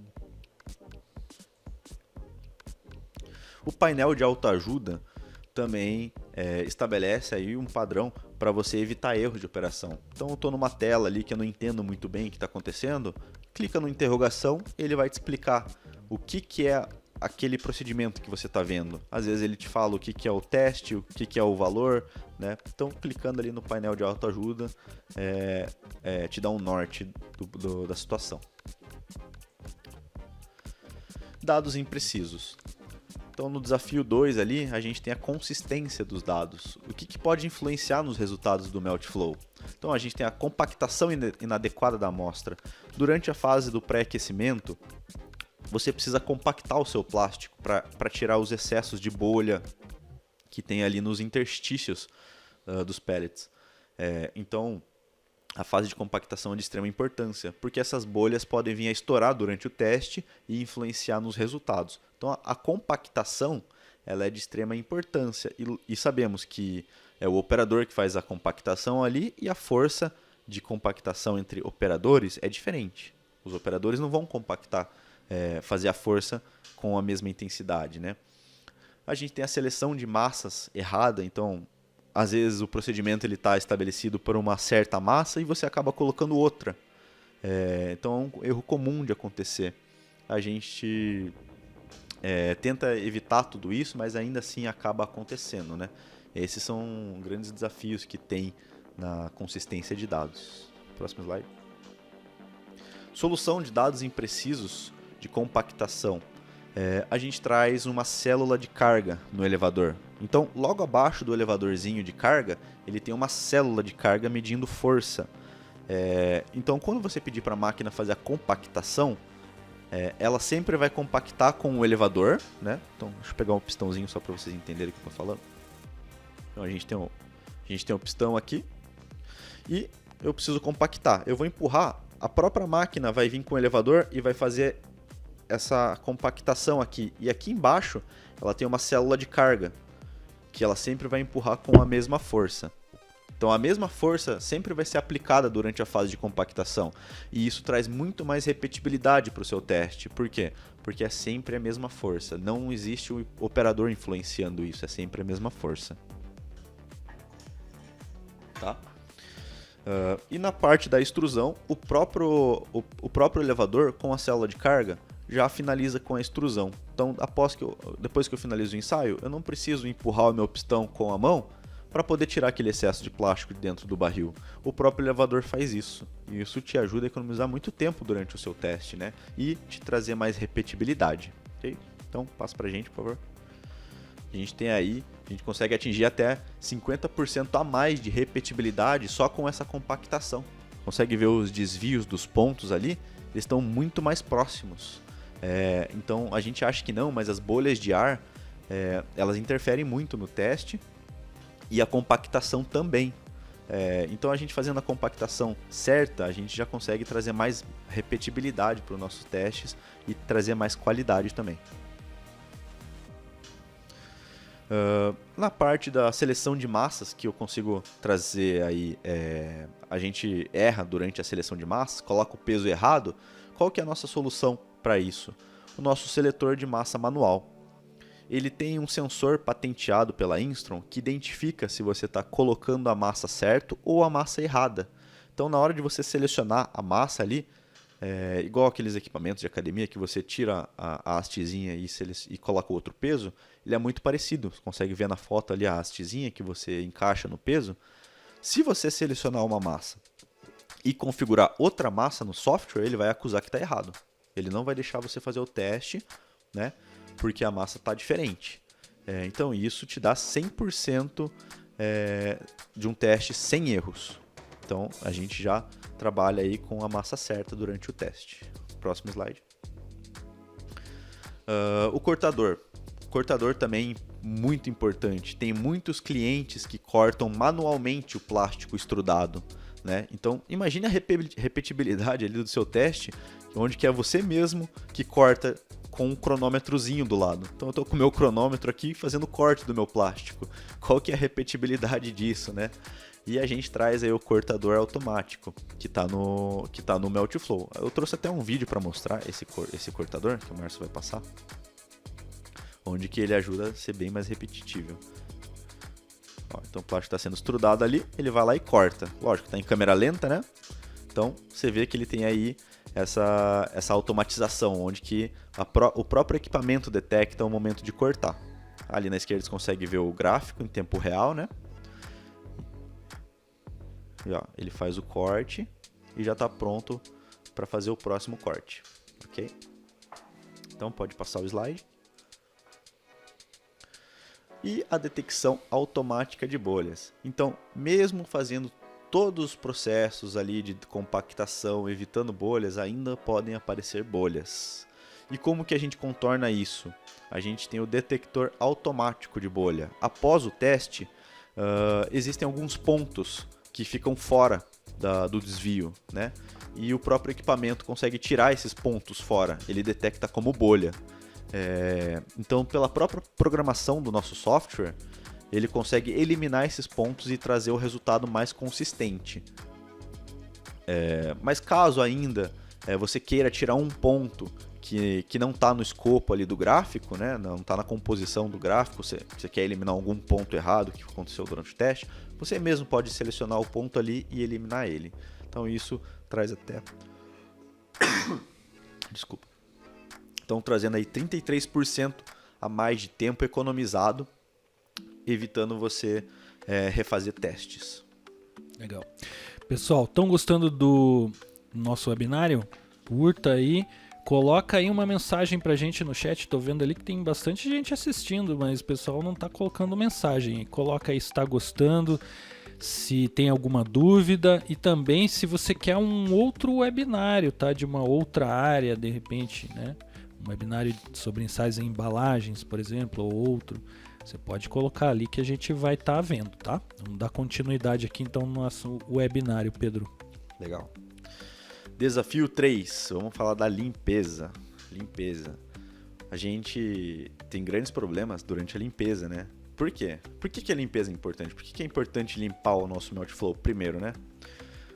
O painel de autoajuda também estabelece aí um padrão para você evitar erros de operação. Então eu estou numa tela ali que eu não entendo muito bem o que está acontecendo, clica no interrogação, ele vai te explicar o que é aquele procedimento que você está vendo. Às vezes ele te fala o que é o teste, o que é o valor, né? Então clicando ali no painel de autoajuda te dá um norte da situação. Dados imprecisos. Então no desafio 2 ali, a gente tem a consistência dos dados. O que pode influenciar nos resultados do Meltflow? Então a gente tem a compactação inadequada da amostra. Durante a fase do pré-aquecimento, você precisa compactar o seu plástico para tirar os excessos de bolha que tem ali nos interstícios dos pellets. Então a fase de compactação é de extrema importância, porque essas bolhas podem vir a estourar durante o teste e influenciar nos resultados. Então a compactação ela é de extrema importância e sabemos que é o operador que faz a compactação ali e a força de compactação entre operadores é diferente. Os operadores não vão compactar, fazer a força com a mesma intensidade, né? A gente tem a seleção de massas errada, então às vezes o procedimento está estabelecido por uma certa massa e você acaba colocando outra. Então é um erro comum de acontecer. A gente tenta evitar tudo isso, mas ainda assim acaba acontecendo, né? Esses são grandes desafios que tem na consistência de dados. Próximo slide. Solução de dados imprecisos de compactação. A gente traz uma célula de carga no elevador. Então, logo abaixo do elevadorzinho de carga, ele tem uma célula de carga medindo força. Então, quando você pedir para a máquina fazer a compactação, ela sempre vai compactar com o elevador, né? Então, deixa eu pegar um pistãozinho só para vocês entenderem o que eu estou falando. Então, a gente tem um pistão aqui e eu preciso compactar. Eu vou empurrar, a própria máquina vai vir com o elevador e vai fazer essa compactação aqui. E aqui embaixo ela tem uma célula de carga que ela sempre vai empurrar com a mesma força. Então a mesma força sempre vai ser aplicada durante a fase de compactação. E isso traz muito mais repetibilidade para o seu teste. Por quê? Porque é sempre a mesma força. Não existe o operador influenciando isso, é sempre a mesma força. Tá? E na parte da extrusão, o próprio elevador com a célula de carga já finaliza com a extrusão. Então, depois que eu finalizo o ensaio, eu não preciso empurrar o meu pistão com a mão para poder tirar aquele excesso de plástico de dentro do barril. O próprio elevador faz isso. E isso te ajuda a economizar muito tempo durante o seu teste, né? E te trazer mais repetibilidade. Okay? Então, passa pra gente, por favor. A gente consegue atingir até 50% a mais de repetibilidade só com essa compactação. Consegue ver os desvios dos pontos ali? Eles estão muito mais próximos. Então a gente acha que não, mas as bolhas de ar elas interferem muito no teste e a compactação também. Então a gente fazendo a compactação certa, a gente já consegue trazer mais repetibilidade para os nossos testes e trazer mais qualidade também. Na parte da seleção de massas que eu consigo trazer aí, a gente erra durante a seleção de massas, coloca o peso errado. Qual que é a nossa solução para isso? O nosso seletor de massa manual. Ele tem um sensor patenteado pela Instron que identifica se você está colocando a massa certo ou a massa errada. Então na hora de você selecionar a massa ali, igual aqueles equipamentos de academia que você tira a hastezinha e coloca o outro peso, ele é muito parecido. Você consegue ver na foto ali a hastezinha que você encaixa no peso. Se você selecionar uma massa e configurar outra massa no software, ele vai acusar que está errado. Ele não vai deixar você fazer o teste, né? Porque a massa está diferente. Então isso te dá 100% de um teste sem erros. Então a gente já trabalha aí com a massa certa durante o teste. Próximo slide. O cortador. O cortador também muito importante. Tem muitos clientes que cortam manualmente o plástico extrudado, né? Então imagine a repetibilidade ali do seu teste, onde que é você mesmo que corta com um cronômetrozinho do lado. Então eu estou com o meu cronômetro aqui fazendo o corte do meu plástico. Qual que é a repetibilidade disso, né? E a gente traz aí o cortador automático, que está no Meltflow. Eu trouxe até um vídeo para mostrar esse cortador, que o Márcio vai passar, onde que ele ajuda a ser bem mais repetitível. Então o plástico está sendo extrudado ali, ele vai lá e corta. Lógico, está em câmera lenta, né? Então você vê que ele tem aí essa automatização, onde que o próprio equipamento detecta o momento de cortar. Ali na esquerda você consegue ver o gráfico em tempo real, né? E, ó, ele faz o corte e já está pronto para fazer o próximo corte, ok? Então pode passar o slide. E a detecção automática de bolhas. Então, mesmo fazendo todos os processos ali de compactação, evitando bolhas, ainda podem aparecer bolhas. E como que a gente contorna isso? A gente tem o detector automático de bolha. Após o teste, existem alguns pontos que ficam fora do desvio, né? E o próprio equipamento consegue tirar esses pontos fora. Ele detecta como bolha. Então, pela própria programação do nosso software, ele consegue eliminar esses pontos e trazer o resultado mais consistente. Mas caso ainda você queira tirar um ponto que não está no escopo ali do gráfico, né? Não está na composição do gráfico, você quer eliminar algum ponto errado que aconteceu durante o teste, você mesmo pode selecionar o ponto ali e eliminar ele. Então isso traz até... Desculpa. Então trazendo aí 33% a mais de tempo economizado, evitando você refazer testes. Legal. Pessoal, estão gostando do nosso webinário? Curta aí, coloca aí uma mensagem pra gente no chat. Tô vendo ali que tem bastante gente assistindo, mas o pessoal não tá colocando mensagem. Coloca aí se tá gostando, se tem alguma dúvida e também se você quer um outro webinário, tá? De uma outra área, de repente, né? Um webinário sobre ensaios em embalagens, por exemplo, ou outro. Você pode colocar ali que a gente vai estar vendo, tá? Vamos dar continuidade aqui então no nosso webinário, Pedro. Legal. Desafio 3, vamos falar da limpeza. Limpeza. A gente tem grandes problemas durante a limpeza, né? Por quê? Por que a limpeza é importante? Por que é importante limpar o nosso Meltflow primeiro, né?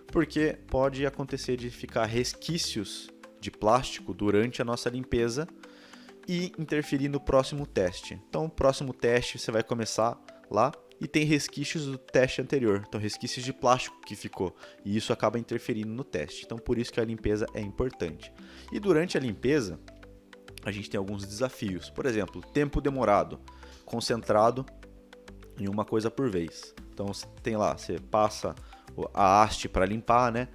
Porque pode acontecer de ficar resquícios de plástico durante a nossa limpeza e interferir no próximo teste. Então, o próximo teste você vai começar lá e tem resquícios do teste anterior. Então, resquícios de plástico que ficou. E isso acaba interferindo no teste. Então, por isso que a limpeza é importante. E durante a limpeza, a gente tem alguns desafios. Por exemplo, tempo demorado, concentrado em uma coisa por vez. Então, tem lá, você passa a haste para limpar, né?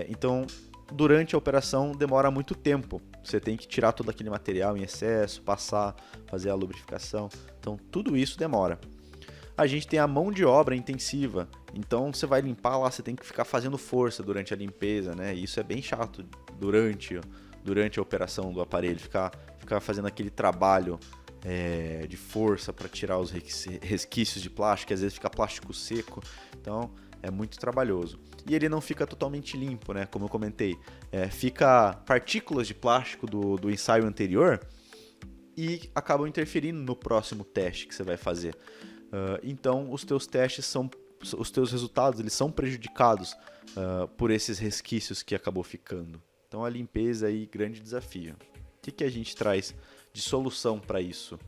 Então, durante a operação demora muito tempo. Você tem que tirar todo aquele material em excesso, passar, fazer a lubrificação. Então, tudo isso demora. A gente tem a mão de obra intensiva. Então, você vai limpar lá, você tem que ficar fazendo força durante a limpeza, né? E isso é bem chato durante a operação do aparelho. Ficar fazendo aquele trabalho de força para tirar os resquícios de plástico, que às vezes fica plástico seco. Então, é muito trabalhoso. E ele não fica totalmente limpo, né? Como eu comentei, fica partículas de plástico do ensaio anterior e acabam interferindo no próximo teste que você vai fazer. Então, os teus resultados, eles são prejudicados por esses resquícios que acabou ficando. Então, a limpeza aí, grande desafio. O que a gente traz de solução para isso?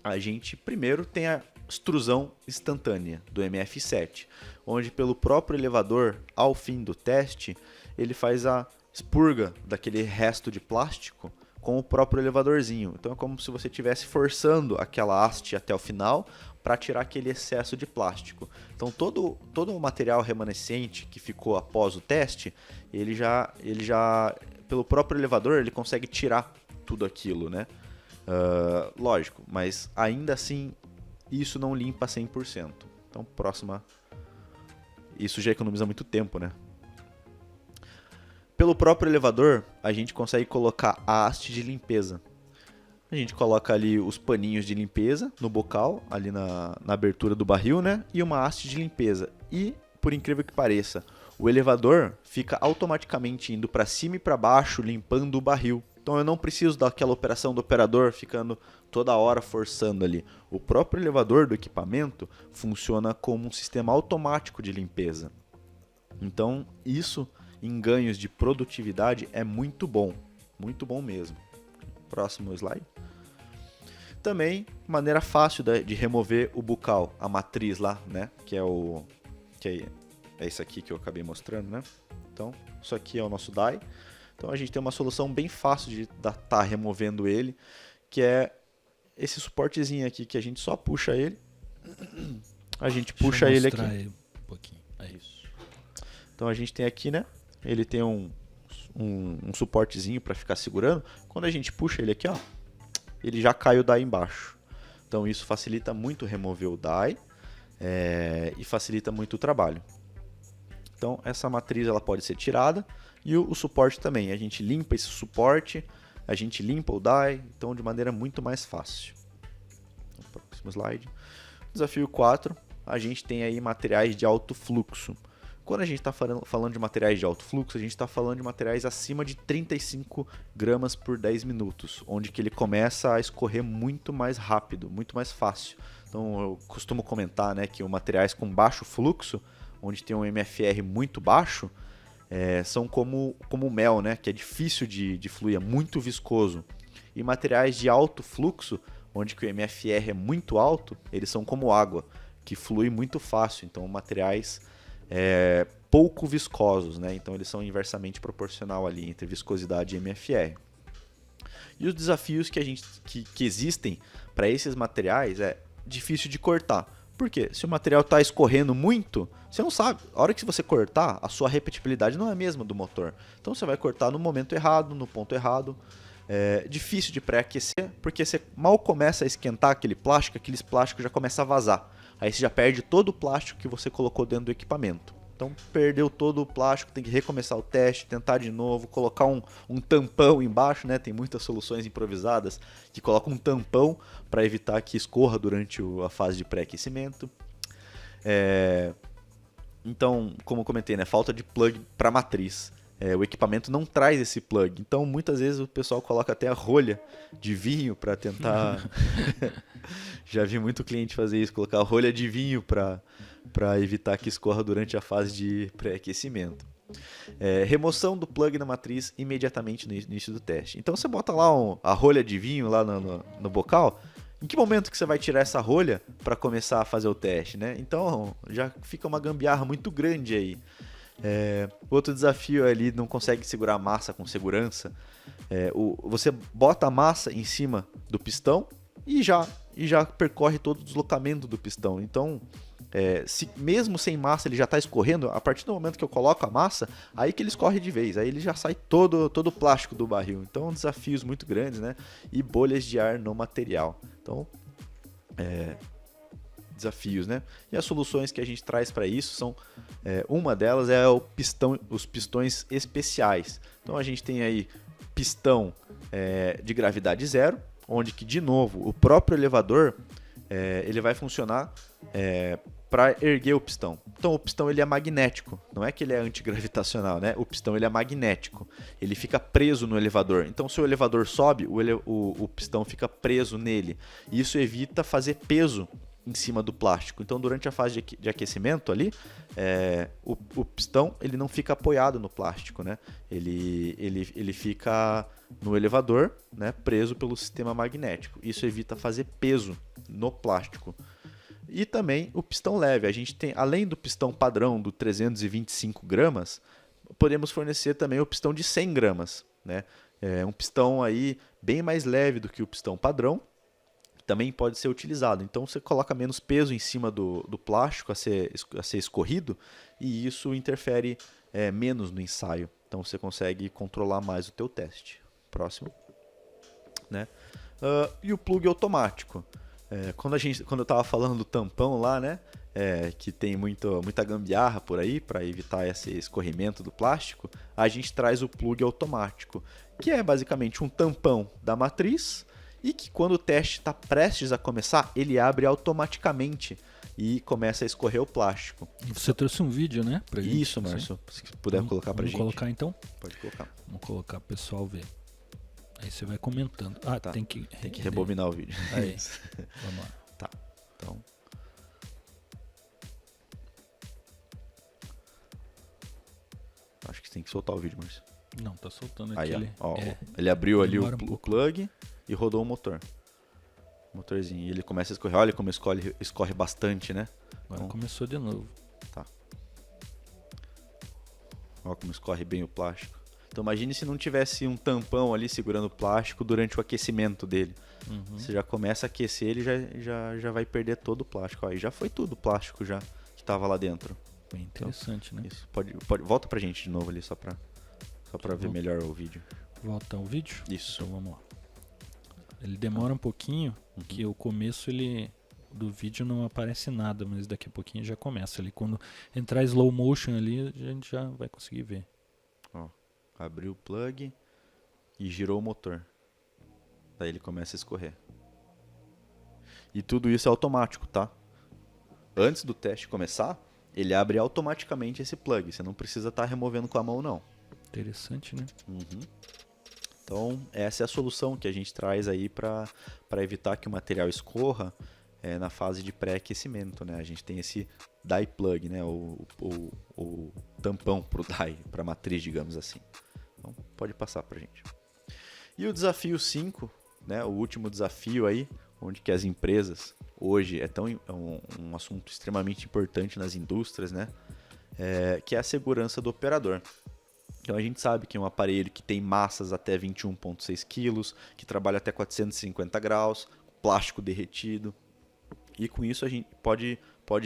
A gente primeiro tem a extrusão instantânea do MF7, onde pelo próprio elevador, ao fim do teste, ele faz a expurga daquele resto de plástico com o próprio elevadorzinho. Então é como se você estivesse forçando aquela haste até o final para tirar aquele excesso de plástico. Então todo o material remanescente que ficou após o teste, ele já pelo próprio elevador, ele consegue tirar tudo aquilo, né? Lógico, mas ainda assim isso não limpa 100%. Então, isso já economiza muito tempo, né? Pelo próprio elevador, a gente consegue colocar a haste de limpeza. A gente coloca ali os paninhos de limpeza no bocal, ali na abertura do barril, né? E uma haste de limpeza. E, por incrível que pareça, o elevador fica automaticamente indo para cima e para baixo, limpando o barril. Então eu não preciso daquela operação do operador ficando toda hora forçando ali. O próprio elevador do equipamento funciona como um sistema automático de limpeza. Então isso em ganhos de produtividade é muito bom mesmo. Próximo slide. também, maneira fácil de remover o bucal, a matriz lá, né? Que é isso aqui que eu acabei mostrando, né? Então, isso aqui é o nosso die. Então, a gente tem uma solução bem fácil de estar removendo ele, que é esse suportezinho aqui, que a gente só puxa ele. A gente puxa ele aqui. Aí um pouquinho. Aí. Isso. Então, a gente tem aqui, né? Ele tem um suportezinho para ficar segurando. Quando a gente puxa ele aqui, ó, ele já cai o die embaixo. Então, isso facilita muito remover o die e facilita muito o trabalho. Então, essa matriz ela pode ser tirada e o suporte também. A gente limpa esse suporte, a gente limpa o die, então de maneira muito mais fácil. Próximo slide. Desafio 4, a gente tem aí materiais de alto fluxo. Quando a gente está falando de materiais de alto fluxo, a gente está falando de materiais acima de 35 gramas por 10 minutos, onde que ele começa a escorrer muito mais rápido, muito mais fácil. Então, eu costumo comentar, né, que os materiais com baixo fluxo, onde tem um MFR muito baixo, são como mel, né? Que é difícil de fluir, é muito viscoso. E materiais de alto fluxo, onde que o MFR é muito alto, eles são como água, que flui muito fácil. Então, materiais pouco viscosos, né? Então, eles são inversamente proporcional ali entre viscosidade e MFR. E os desafios que existem para esses materiais é difícil de cortar. Por quê? Se o material está escorrendo muito, você não sabe. A hora que você cortar, a sua repetibilidade não é a mesma do motor. Então você vai cortar no momento errado, no ponto errado. É difícil de pré-aquecer, porque você mal começa a esquentar aquele plástico, aqueles plásticos já começam a vazar. Aí você já perde todo o plástico que você colocou dentro do equipamento. Então perdeu todo o plástico, tem que recomeçar o teste, tentar de novo, colocar um tampão embaixo, né? Tem muitas soluções improvisadas que colocam um tampão para evitar que escorra durante a fase de pré-aquecimento. Então, como eu comentei, né? Falta de plug para matriz. O equipamento não traz esse plug. Então, muitas vezes o pessoal coloca até a rolha de vinho para tentar... Já vi muito cliente fazer isso, colocar a rolha de vinho para evitar que escorra durante a fase de pré-aquecimento. Remoção do plug na matriz imediatamente no início do teste. Então, você bota lá a rolha de vinho lá no bocal. Em que momento que você vai tirar essa rolha para começar a fazer o teste, né? Então, já fica uma gambiarra muito grande aí. Outro desafio ali, não consegue segurar a massa com segurança. Você bota a massa em cima do pistão e já percorre todo o deslocamento do pistão. Então, mesmo sem massa ele já está escorrendo, a partir do momento que eu coloco a massa, aí que ele escorre de vez, aí ele já sai todo o plástico do barril. Então, desafios muito grandes, né? E bolhas de ar no material. Então, desafios, né? E as soluções que a gente traz para isso são, uma delas é os pistões especiais. Então, a gente tem aí pistão de gravidade zero, onde que, de novo, o próprio elevador ele vai funcionar para erguer o pistão. Então, o pistão ele é magnético, não é que ele é antigravitacional, né? O pistão ele é magnético, ele fica preso no elevador. Então, se o elevador sobe, o pistão fica preso nele. E isso evita fazer peso em cima do plástico. Então, durante a fase de aquecimento ali, o pistão ele não fica apoiado no plástico, né? Ele fica no elevador, né, preso pelo sistema magnético. Isso evita fazer peso no plástico. E também o pistão leve. A gente tem, além do pistão padrão do 325 gramas, podemos fornecer também o pistão de 100 gramas, né? Um pistão aí bem mais leve do que o pistão padrão. Também pode ser utilizado. Então você coloca menos peso em cima do plástico a ser escorrido e isso interfere menos no ensaio. Então você consegue controlar mais o teu teste. Próximo. Né? E o plug automático. Quando eu estava falando do tampão lá, né? Que tem muita gambiarra por aí para evitar esse escorrimento do plástico, a gente traz o plug automático, que é basicamente um tampão da matriz e que quando o teste está prestes a começar, ele abre automaticamente e começa a escorrer o plástico. E você trouxe um vídeo, né? Pra gente, isso, Márcio. Se puder colocar pra gente. Vamos colocar então? Pode colocar. Vamos colocar pro pessoal ver. Aí você vai comentando. Tá. Tem que rebobinar o vídeo. Aí, vamos lá. Tá, então... Acho que você tem que soltar o vídeo, Márcio. Não, tá soltando aí, aqui. Ele abriu ali o pouco. plug e rodou o motor. Motorzinho. E ele começa a escorrer. Olha como escorre bastante, né? Agora Então, começou de novo. tá. Olha como escorre bem o plástico. Então imagine se não tivesse um tampão ali segurando o plástico durante o aquecimento dele. Você já começa a aquecer, ele já vai perder todo o plástico. Ó, e já foi tudo o plástico já que estava lá dentro. Bem interessante, né? Isso. Volta pra gente de novo ali só pra ver melhor o vídeo. Volta o vídeo? Isso. Então vamos lá. Ele demora um pouquinho, que o começo do vídeo não aparece nada, mas daqui a pouquinho já começa ali. Quando entrar slow motion ali, a gente já vai conseguir ver. Ó, abriu o plug e girou o motor. Daí ele começa a escorrer. E tudo isso é automático, tá? Antes do teste começar, ele abre automaticamente esse plug. Você não precisa estar removendo com a mão, não. Interessante, né? Então, essa é a solução que a gente traz aí para evitar que o material escorra na fase de pré-aquecimento, né? A gente tem esse dye plug, né? O tampão para o dye, para a matriz, digamos assim. Então, pode passar para a gente. E o desafio 5, né? O último desafio aí, onde que as empresas, hoje, é um assunto extremamente importante nas indústrias, né? Que é a segurança do operador. Então a gente sabe que é um aparelho que tem massas até 21,6 kg, que trabalha até 450 graus, plástico derretido. E com isso a gente pode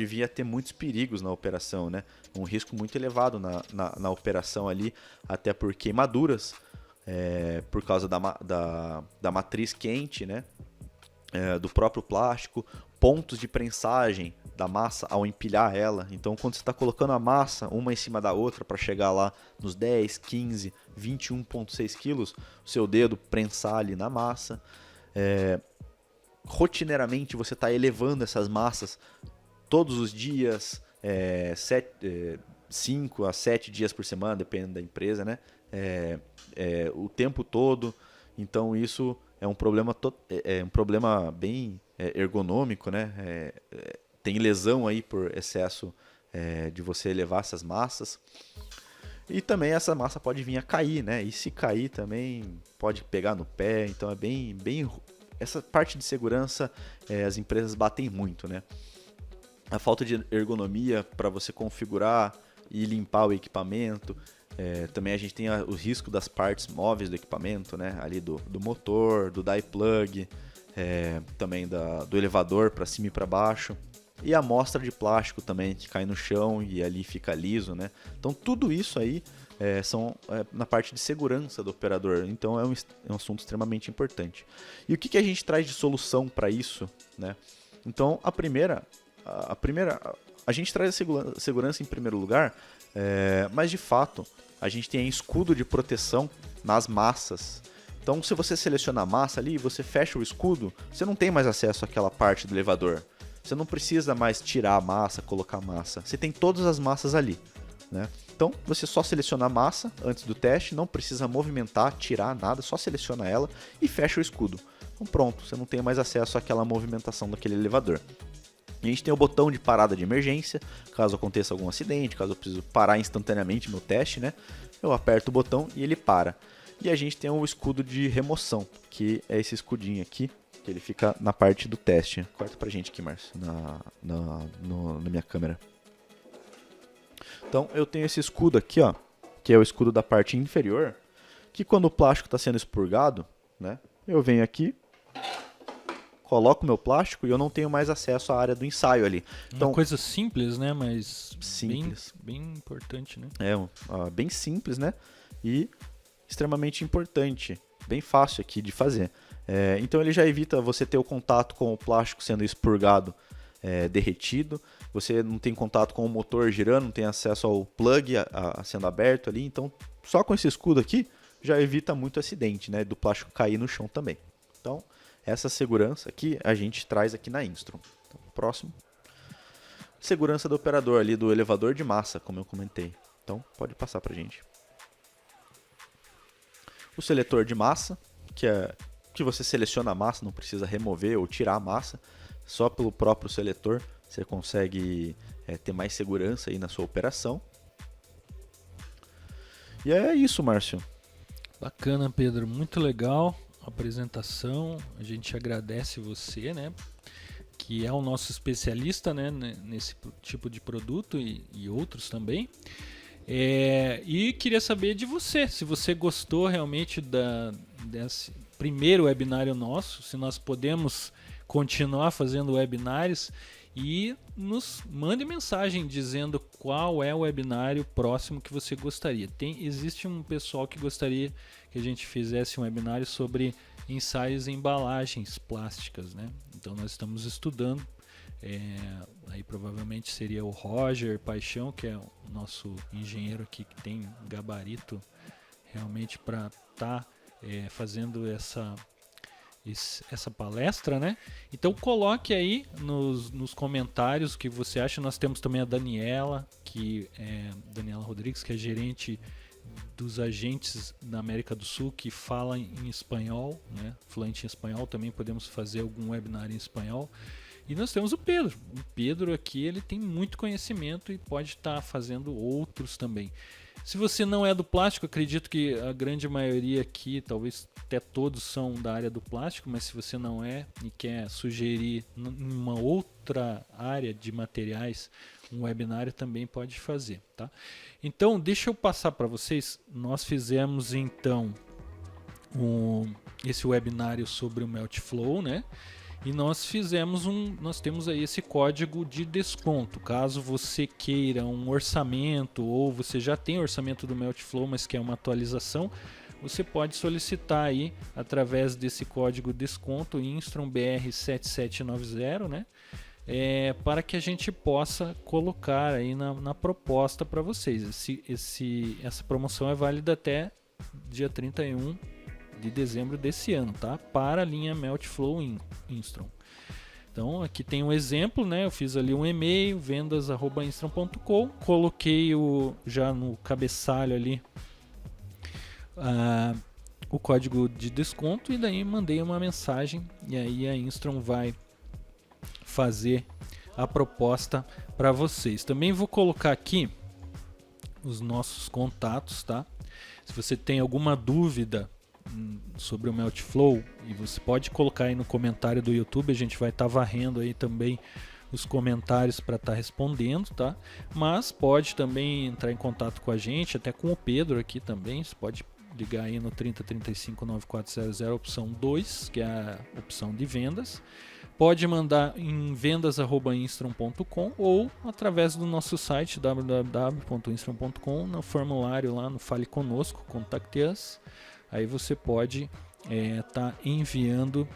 vir a ter muitos perigos na operação, né? Um risco muito elevado na operação ali, até por queimaduras, por causa da matriz quente, né? Do próprio plástico, pontos de prensagem da massa ao empilhar ela. Então, quando você está colocando a massa uma em cima da outra para chegar lá nos 10, 15, 21,6 quilos, o seu dedo prensar ali na massa. Rotineiramente, você está elevando essas massas todos os dias, 5 a 7 dias por semana, dependendo da empresa, né? O tempo todo. Então, isso é um problema bem ergonômico, né? Tem lesão aí por excesso de você elevar essas massas. E também essa massa pode vir a cair, né? E se cair também pode pegar no pé. Então é bem essa parte de segurança as empresas batem muito, né? A falta de ergonomia para você configurar e limpar o equipamento. Também a gente tem o risco das partes móveis do equipamento, né? Ali do motor, do dye plug, também do elevador para cima e para baixo. E a amostra de plástico também, que cai no chão e ali fica liso, né? Então tudo isso aí são na parte de segurança do operador. Então é um assunto extremamente importante. E o que a gente traz de solução para isso, né? Então a gente traz a segurança em primeiro lugar, mas de fato a gente tem escudo de proteção nas massas. Então, se você seleciona a massa ali, você fecha o escudo, você não tem mais acesso àquela parte do elevador. Você não precisa mais tirar a massa, colocar a massa. Você tem todas as massas ali, né? Então, você só seleciona a massa antes do teste, não precisa movimentar, tirar nada, só seleciona ela e fecha o escudo. Então, pronto, você não tem mais acesso àquela movimentação daquele elevador. A gente tem o botão de parada de emergência, caso aconteça algum acidente, caso eu preciso parar instantaneamente meu teste, né? Eu aperto o botão e ele para. E a gente tem o escudo de remoção, que é esse escudinho aqui, que ele fica na parte do teste. Corta pra gente aqui, Márcio, na minha câmera. Então eu tenho esse escudo aqui, ó, que é o escudo da parte inferior, que quando o plástico está sendo expurgado, né? Eu venho aqui, coloco o meu plástico e eu não tenho mais acesso à área do ensaio ali. Então, uma coisa simples, né? Mas simples. Bem importante, né? Bem simples, né? E extremamente importante. Bem fácil aqui de fazer. Então ele já evita você ter o contato com o plástico sendo expurgado, derretido. Você não tem contato com o motor girando, não tem acesso ao plug sendo aberto ali. Então, só com esse escudo aqui, já evita muito acidente, né? Do plástico cair no chão também. Então, essa segurança aqui a gente traz aqui na Instron. Então, próximo. Segurança do operador ali, do elevador de massa, como eu comentei. Então, pode passar pra gente. O seletor de massa, que você seleciona a massa, não precisa remover ou tirar a massa. Só pelo próprio seletor você consegue ter mais segurança aí na sua operação. E é isso, Márcio. Bacana, Pedro. Muito legal. apresentação. A gente agradece você, né, que é o nosso especialista, né, nesse tipo de produto e outros também. E queria saber de você, se você gostou realmente desse primeiro webinário nosso, se nós podemos continuar fazendo webinários, e nos mande mensagem dizendo qual é o webinário próximo que você gostaria. Existe um pessoal que gostaria que a gente fizesse um webinário sobre ensaios em embalagens plásticas, né? Então nós estamos estudando. Aí provavelmente seria o Roger Paixão, que é o nosso engenheiro aqui, que tem gabarito realmente para estar fazendo essa palestra, né? Então coloque aí nos comentários o que você acha. Nós temos também a Daniela, Daniela Rodrigues, que é gerente dos agentes da América do Sul, que fala em espanhol, né? Fluente em espanhol. Também podemos fazer algum webinar em espanhol. E nós temos o Pedro. O Pedro aqui, ele tem muito conhecimento e pode estar fazendo outros também. Se você não é do plástico, acredito que a grande maioria aqui, talvez até todos são da área do plástico, mas se você não é e quer sugerir uma outra área de materiais, um webinário também pode fazer, tá? Então, deixa eu passar para vocês. Nós fizemos então esse webinário sobre o Meltflow, né? E nós temos aí esse código de desconto. Caso você queira um orçamento, ou você já tem orçamento do Meltflow, mas quer uma atualização, você pode solicitar aí através desse código de desconto InstrumBR7790, né? Para que a gente possa colocar aí na proposta para vocês. Essa promoção é válida até dia 31 de dezembro desse ano, tá? Para a linha Meltflow Instron. Então aqui tem um exemplo, né? Eu fiz ali um e-mail, vendas@instron.com, coloquei já no cabeçalho ali o código de desconto, e daí mandei uma mensagem, e aí a Instron vai fazer a proposta para vocês. Também vou colocar aqui os nossos contatos, tá? Se você tem alguma dúvida sobre o Meltflow, e você pode colocar aí no comentário do YouTube, a gente vai estar varrendo aí também os comentários para estar respondendo, tá? Mas pode também entrar em contato com a gente, até com o Pedro aqui também. Você pode ligar aí no 3035 9400, opção 2, que é a opção de vendas. Pode mandar em vendas@instron.com ou através do nosso site www.instron.com, no formulário lá no Fale Conosco, Contact Us. Aí você pode tá enviando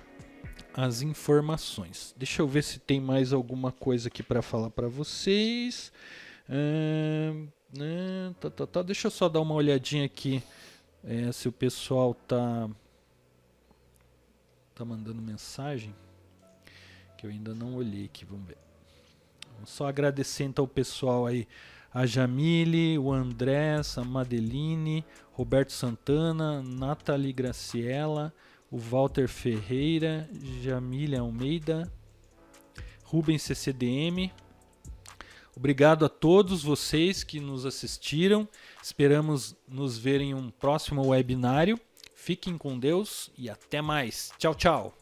as informações. Deixa eu ver se tem mais alguma coisa aqui para falar para vocês. Deixa eu só dar uma olhadinha aqui se o pessoal tá mandando mensagem, que eu ainda não olhei aqui. Vamos ver. Vou só agradecer então o pessoal aí. A Jamile, o Andrés, a Madeline, Roberto Santana, Nathalie Graciela, o Walter Ferreira, Jamile Almeida, Rubens CCDM. Obrigado a todos vocês que nos assistiram. Esperamos nos ver em um próximo webinário. Fiquem com Deus e até mais. Tchau, tchau.